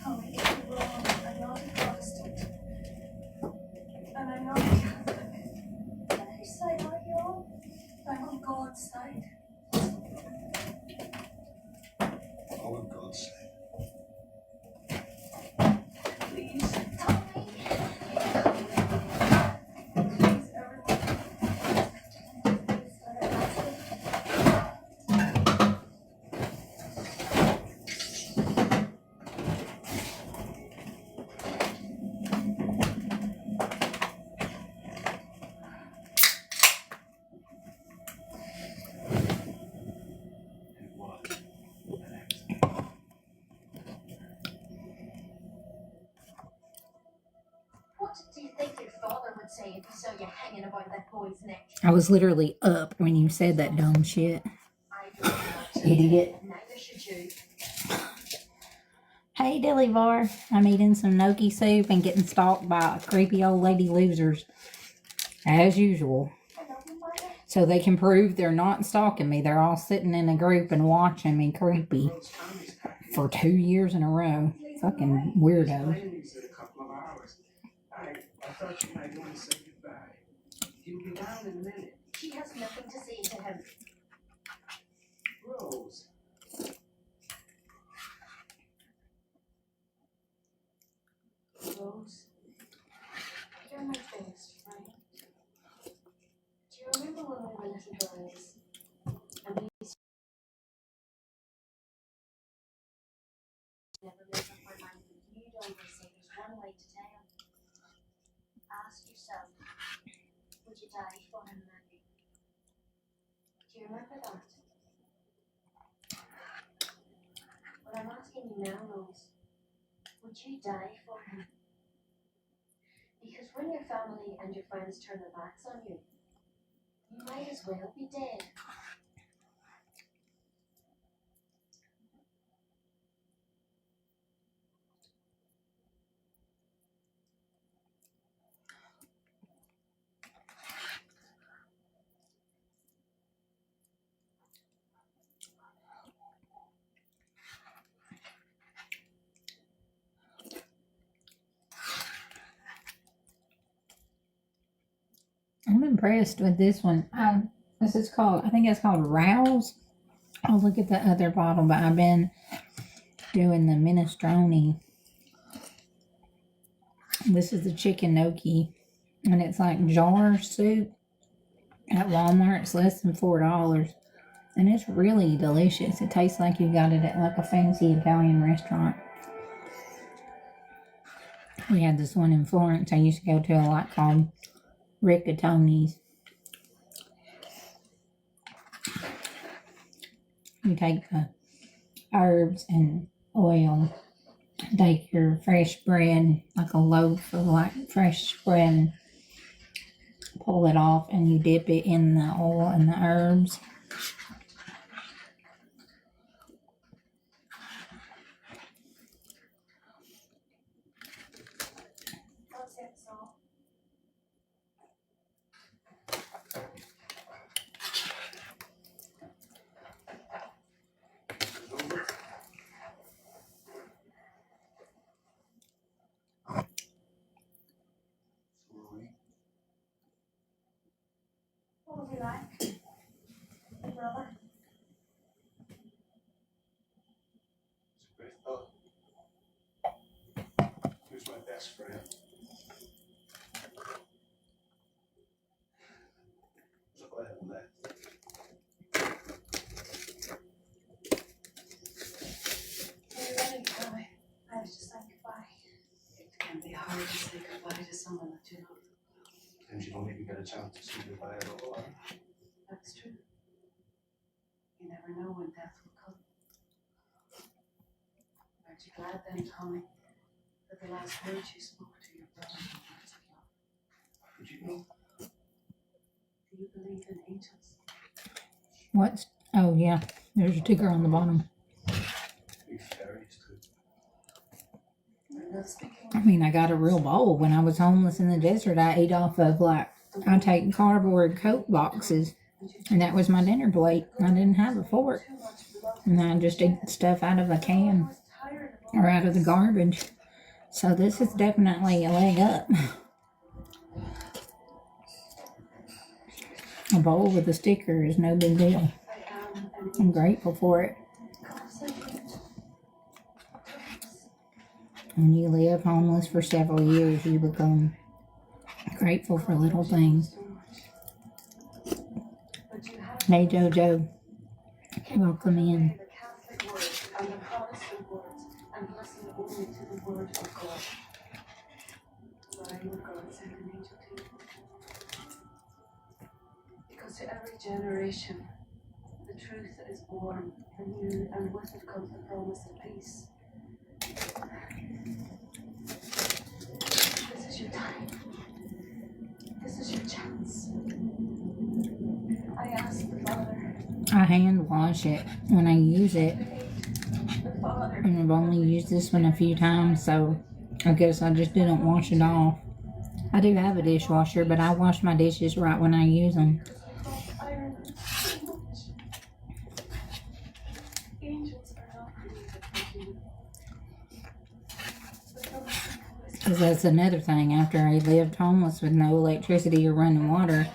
I'm not a Protestant. And I'm not a Catholic. On whose side are you on? I'm on God's side. All on God's side. Please, Tommy. Please, everyone. again about that boy's neck. I was literally up when you said that dumb shit. I don't want to. Idiot. Neither should you. Hey, Dillyvar. I'm eating some gnocchi soup and getting stalked by creepy old lady losers. As usual. So they can prove they're not stalking me. They're all sitting in a group and watching me creepy for 2 years in a row. Fucking weirdo. I thought you might want to say goodbye. He'll be down in a minute. She has nothing to say to him. Rose. Rose, you're my best friend. Do you remember when we were little girls? And we used to never make up our mind, but you'd always say there's one way to town. Ask yourself, would you die for him, Maggie? Do you remember that? Well, I'm asking you now, Rose. Would you die for him? Because when your family and your friends turn their backs on you, you might as well be dead. I'm impressed with this one. This is called, I think it's called Rouse. I'll look at the other bottle, but I've been doing the minestrone. This is the chicken gnocchi, and it's like jar soup at Walmart. It's less than $4, and it's really delicious. It tastes like you got it at like a fancy Italian restaurant. We had this one in Florence. I used to go to a lot called Riccatoni's. You take the herbs and oil, take your fresh bread, like a loaf of like fresh bread, pull it off, and you dip it in the oil and the herbs. What's that song? What was he like? Your brother? It's a great thought. He was my best friend. So glad I'm that. Are you ready, Tommy? I was just saying goodbye. It can be hard to say goodbye to someone that you love. And you don't even get a chance to say goodbye at all. That's true. You never know when death will come. Aren't you glad then, Tommy, that the last words you spoke to your brother were words of love? How did you know? Do you believe in angels? What's, oh yeah, there's a ticker on the bottom. Big fairies too. I'm not speaking. I mean, I got a real bowl. When I was homeless in the desert, I ate off of I take cardboard Coke boxes, and that was my dinner plate. I didn't have a fork, and I just ate stuff out of a can or out of the garbage. So this is definitely a leg up. A bowl with a sticker is no big deal. I'm grateful for it. When you live homeless for several years, you become grateful for little things. Hey, Jojo. Welcome in. The Catholic words and the Protestant words and listen only to the word of God. Why would God send an angel to you? Because to every generation, the truth is born anew, and with it comes the promise of peace. This is your time. This is your chance. I asked the Father. I hand wash it when I use it. The Father. And I've only used this one a few times, so I guess I just didn't wash it off. I do have a dishwasher, but I wash my dishes right when I use them. Ireland so much. Angels are not created for you. Because that's another thing. After I lived homeless with no electricity or running water,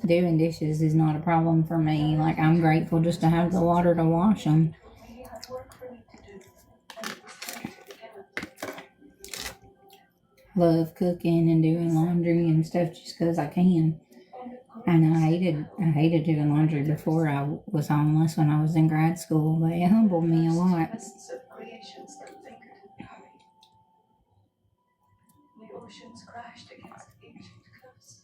doing dishes is not a problem for me. Like, I'm grateful just to have the water to wash them. He had work for me to do, and it was time to begin it. Love cooking and doing laundry and stuff just because I can. And I hated doing laundry before I was homeless when I was in grad school, but it humbled me a lot. Creations that lingered in Harry. The oceans crashed against ancient cliffs.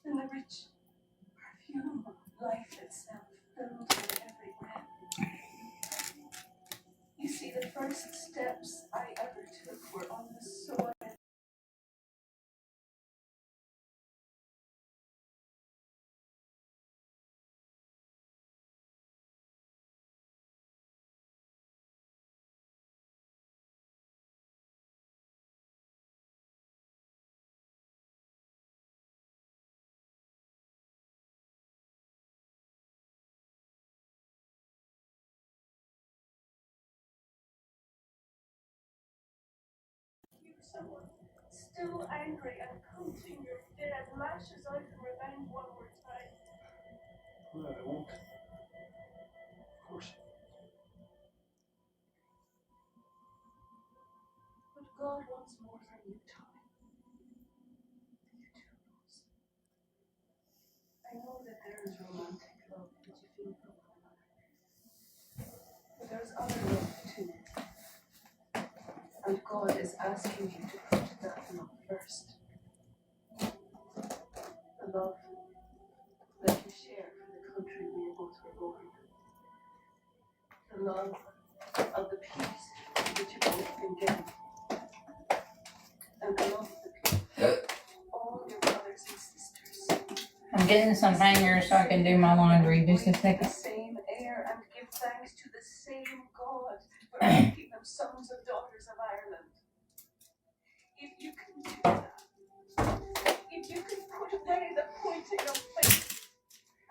And the rich perfume of life itself filled with every breath. You see, the first steps I ever took were on the soil. Someone still angry and counting your dead lashes out in revenge one more time. Well, I won't. Of course. But God wants more from you, Tommy. You too, Rose. I know that there is romantic love that you feel for one another. But there's other love too. And God is asking you to put that love first. The love that you share for the country we both were born. The love of the peace that you both been given. And the love of the people. All your brothers and sisters. I'm getting some hangers so I can do my laundry. Just a second. The same air and give thanks to the same God for making them sons and daughters of Ireland. If you can do that, if you can put away the pointing of fate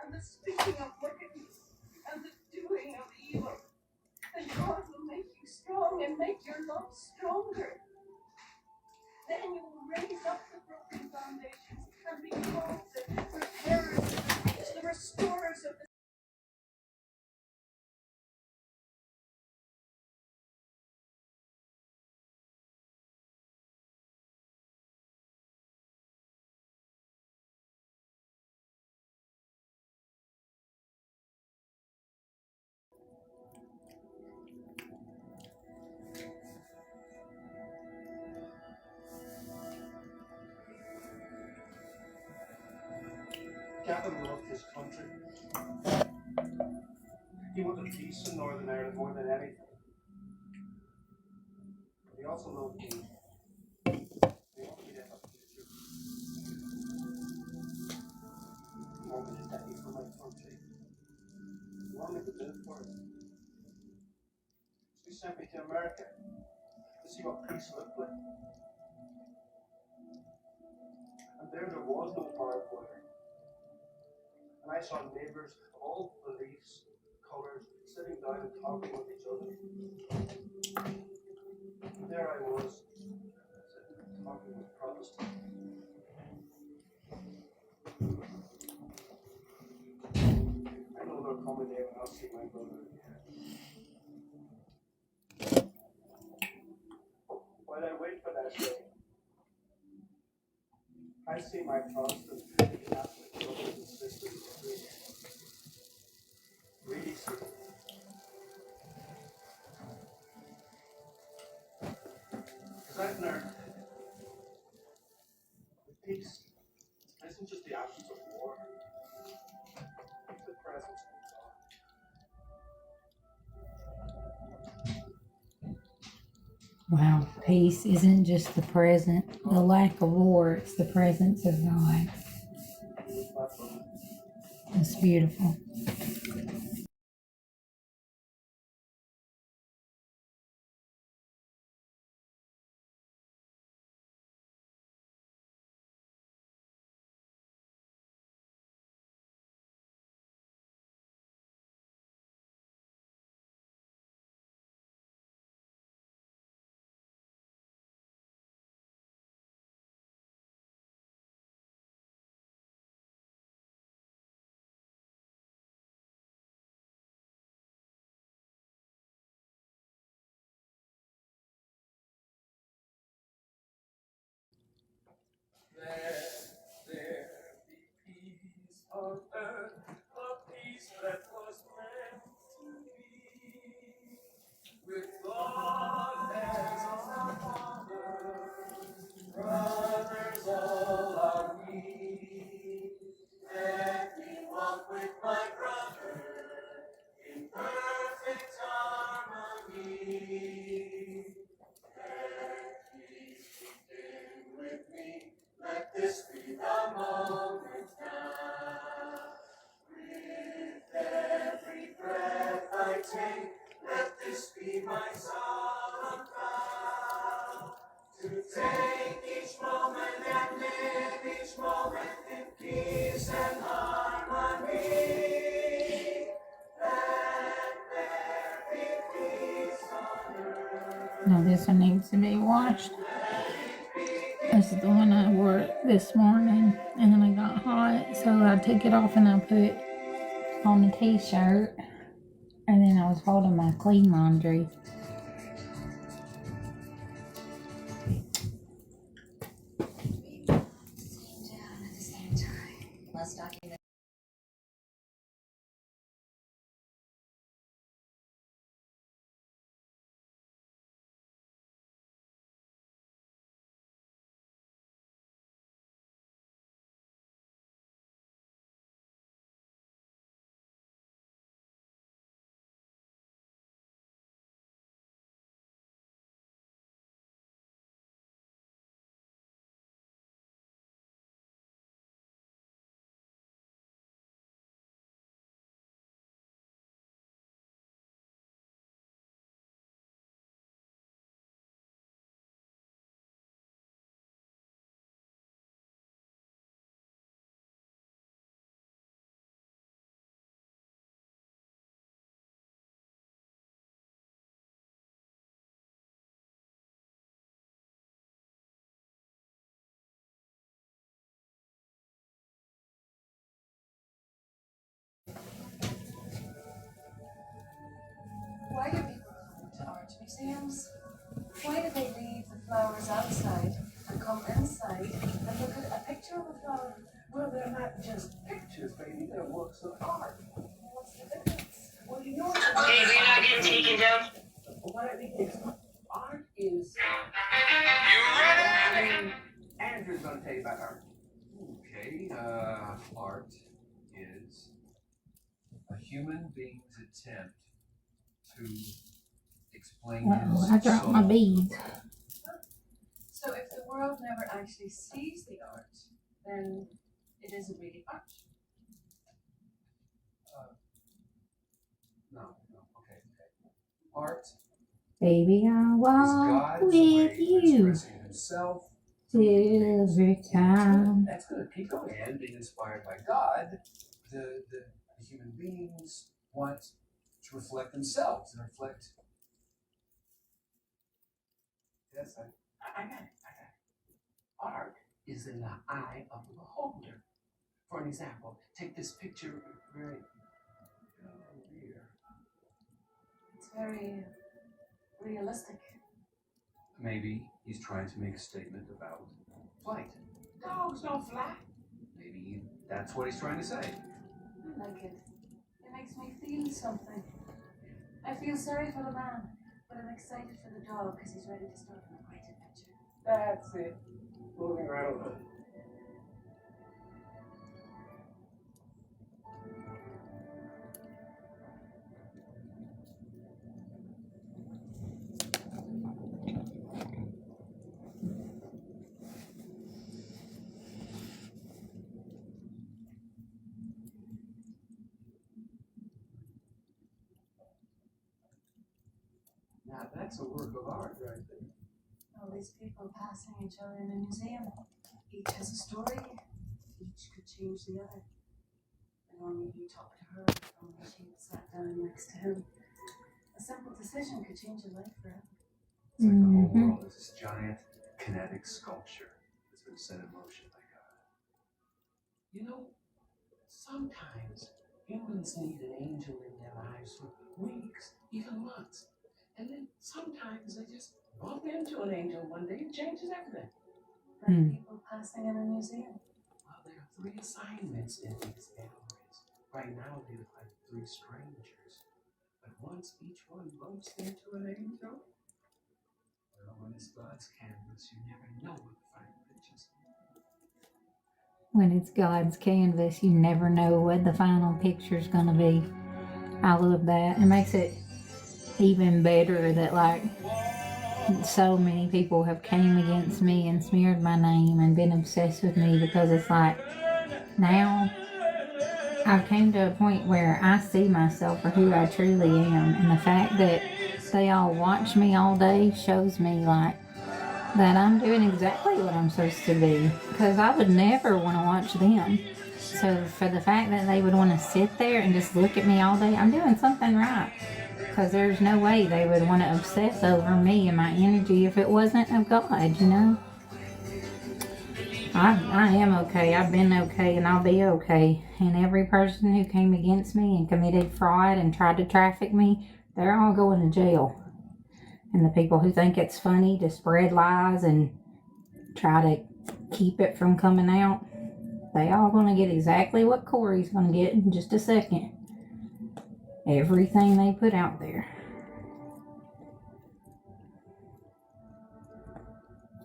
and the speaking of wickedness and the doing of evil, then God will make you strong and make your love stronger. Then you will raise up the broken foundations and become the repairers of the breach, the restorers of the Gavin loved his country. He wanted peace in Northern Ireland more than anything. But he also loved me. He wanted me to have a future. He wanted me to die for my country. He wanted me to live for it. So he sent me to America to see what peace looked like. And there was no barbed wire. And I saw neighbours of all beliefs, colours, sitting down and talking with each other. And there I was, sitting and talking with Protestants. I know there'll come a day when I'll see my brother again. While I wait for that day, I see my Protestant Catholic brothers and sisters really see them. Because I've learned that peace isn't just the absence of war, it's the presence of God. Wow, peace isn't just the present, the lack of war, it's the presence of God. It's beautiful. There be peace on earth, a peace that was meant to be. With God as our Father, brothers all are we. Let me walk with my brother in perfect harmony. Let peace begin with me. Let this be the moment now. With every breath I take, let this be my solemn vow. To take each moment and live each moment in peace and harmony. Let there be peace on earth. Now this one needs to be washed. This is the one I wore this morning, and then I got hot, so I took it off and I put on the t-shirt, and then I was holding my clean laundry. Why do people come to art museums? Why do they leave the flowers outside and come inside and look at a picture of a flower? Well, they're not just pictures, baby. They're works of art. What's the difference? Well, you know Hey, we're not getting taken down. what I mean is, art is. You ready? Andrew's gonna tell you about art. Okay, art is a human being's attempt to explain his I dropped my soul. beads. So if the world never actually sees the art, then it isn't really art. No, okay. Art Baby, I is walk God's way with of you expressing himself. every time. That's good. Keep going. And being inspired by God, the human beings want to reflect themselves and reflect. Yes, I got it. Art is in the eye of the beholder. For an example, take this picture right here. It's very realistic. Maybe he's trying to make a statement about flight. Dogs don't fly. Maybe that's what he's trying to say. I like it. It makes me feel something. I feel sorry for the man, but I'm excited for the dog because he's ready to start on a great adventure. That's it. Moving right over. that's a work of art right there. All these people passing each other in a museum. Each has a story. Each could change the other. And only you talk to her, only she sat down next to him. A simple decision could change your life forever. It's like the whole world is this giant kinetic sculpture that's been set in motion by God. You know, sometimes humans need an angel in their lives for weeks, even months. And then sometimes they just bump into an angel one day and changes everything. People passing in a museum. Well, there are 3 assignments in these galleries. Right now they look like 3 strangers. But once each one bumps into an angel, well, when it's God's canvas, you never know what the final pictures are. When it's God's canvas, you never know what the final picture's gonna be. I love that. It makes it even better that like so many people have came against me and smeared my name and been obsessed with me, because it's like now I've came to a point where I see myself for who I truly am, and the fact that they all watch me all day shows me like that I'm doing exactly what I'm supposed to be, because I would never want to watch them. So for the fact that they would want to sit there and just look at me all day, I'm doing something right, because there's no way they would want to obsess over me and my energy if it wasn't of God, you know. I am okay. I've been okay, and I'll be okay. And every person who came against me and committed fraud and tried to traffic me, they're all going to jail. And the people who think it's funny to spread lies and try to keep it from coming out, they all going to get exactly what Corey's going to get in just a second. Everything they put out there.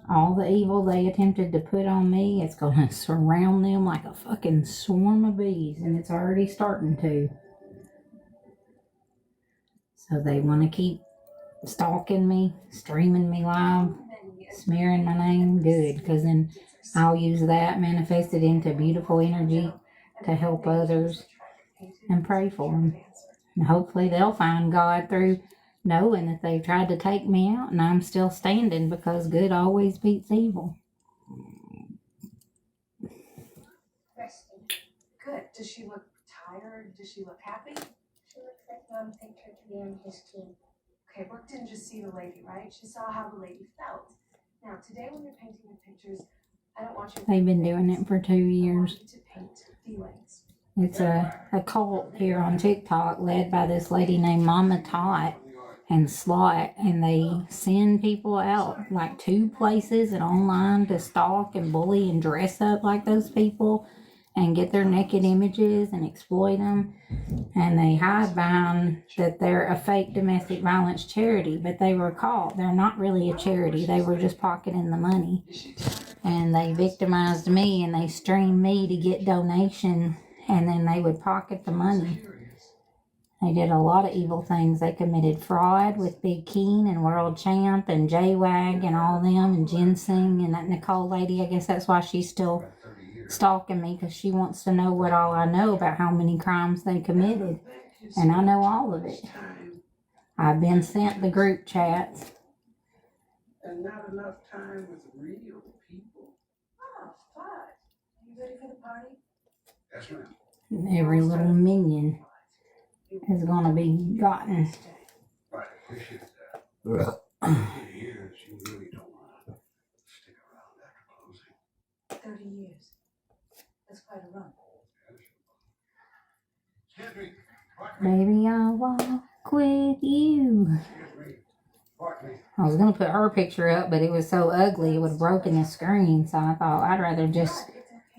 All the evil they attempted to put on me, it's going to surround them like a fucking swarm of bees, and it's already starting to. So they want to keep stalking me, streaming me live, smearing my name. Good, because then I'll use that manifested into beautiful energy to help others and pray for them. And hopefully they'll find God through knowing that they've tried to take me out, and I'm still standing, because good always beats evil. Good. Does she look tired? Does she look happy? She looks like Mom picked her to be on his team. Okay, Brooke didn't just see the lady, right? She saw how the lady felt. Now, today when you're painting the pictures, I don't want you to They've been doing it for 2 years. to paint feelings. It's a cult here on TikTok led by this lady named Mama Tot and Slot, and they send people out like 2 places and online to stalk and bully and dress up like those people and get their naked images and exploit them. And they hide behind that they're a fake domestic violence charity, but they were caught. They're not really a charity. They were just pocketing the money. And they victimized me, and they streamed me to get donation, and then they would pocket the money. They did a lot of evil things. They committed fraud with Big Keen and World Champ and J-Wag and all of them, and Ginseng and that Nicole lady. I guess that's why she's still stalking me, because she wants to know what all I know about how many crimes they committed. And I know all of it. I've been sent the group chats. And not enough time with real people. Oh, fun. Are you ready for the party? Yes, ma'am. And every little minion is going to be gotten. Right, appreciate that. 30 years, you really don't want to stick around after closing. 30 years. That's quite a run. Excuse me. Pardon me. Baby, I'll walk with you. Excuse me. Pardon me. I was going to put her picture up, but it was so ugly it would have broken the screen. So I thought I'd rather just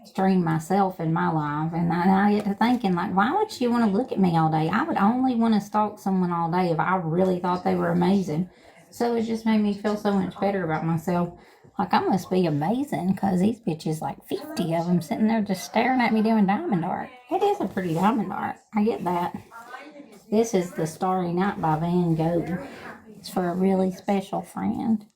stream myself in my life. And I get to thinking, like, why would she want to look at me all day? I would only want to stalk someone all day if I really thought they were amazing. So it just made me feel so much better about myself. Like, I must be amazing, because these bitches, like 50 of them, sitting there just staring at me doing diamond art. It is a pretty diamond art. I get that. This is the Starry Night by Van Gogh. It's for a really special friend.